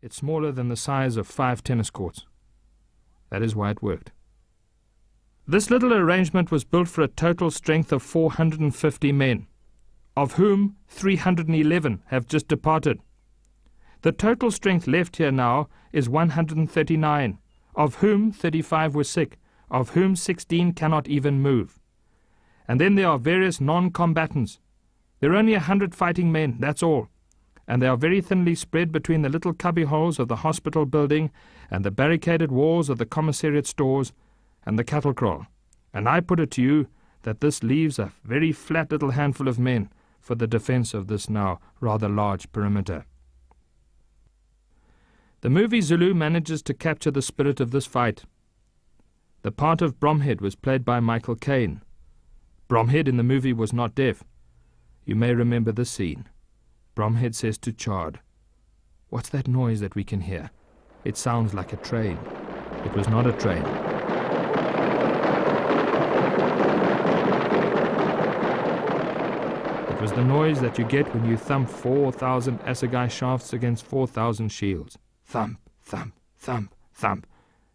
It's smaller than the size of 5 tennis courts. That is why it worked. This little arrangement was built for a total strength of 450 men, of whom 311 have just departed. The total strength left here now is 139, of whom 35 were sick, of whom 16 cannot even move. And then there are various non-combatants. There are only 100 fighting men, that's all. And they are very thinly spread between the little cubbyholes of the hospital building and the barricaded walls of the commissariat stores and the cattle kraal. And I put it to you that this leaves a very flat little handful of men for the defense of this now rather large perimeter. The movie Zulu manages to capture the spirit of this fight. The part of Bromhead was played by Michael Caine. Bromhead in the movie was not deaf. You may remember this scene. Bromhead says to Chard, "What's that noise that we can hear? It sounds like a train." It was not a train. It was the noise that you get when you thump 4,000 assegai shafts against 4,000 shields. Thump, thump, thump, thump,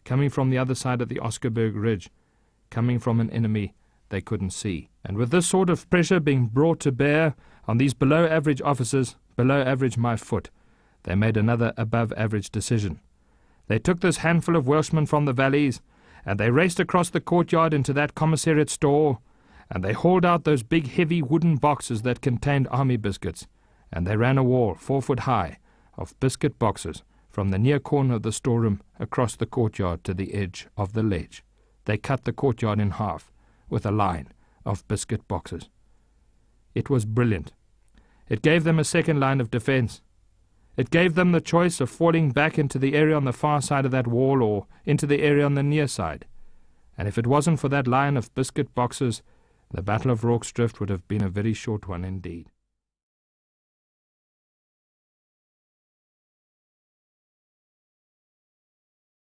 coming from the other side of the Oscarberg Ridge, coming from an enemy they couldn't see. And with this sort of pressure being brought to bear on these below-average officers, below average my foot, they made another above-average decision. They took this handful of Welshmen from the valleys, and they raced across the courtyard into that commissariat store, and they hauled out those big heavy wooden boxes that contained army biscuits, and they ran a wall 4 foot high of biscuit boxes from the near corner of the storeroom across the courtyard to the edge of the ledge. They cut the courtyard in half with a line of biscuit boxes. It was brilliant. It gave them a second line of defense. It gave them the choice of falling back into the area on the far side of that wall or into the area on the near side. And if it wasn't for that line of biscuit boxes, the Battle of Rorke's Drift would have been a very short one indeed.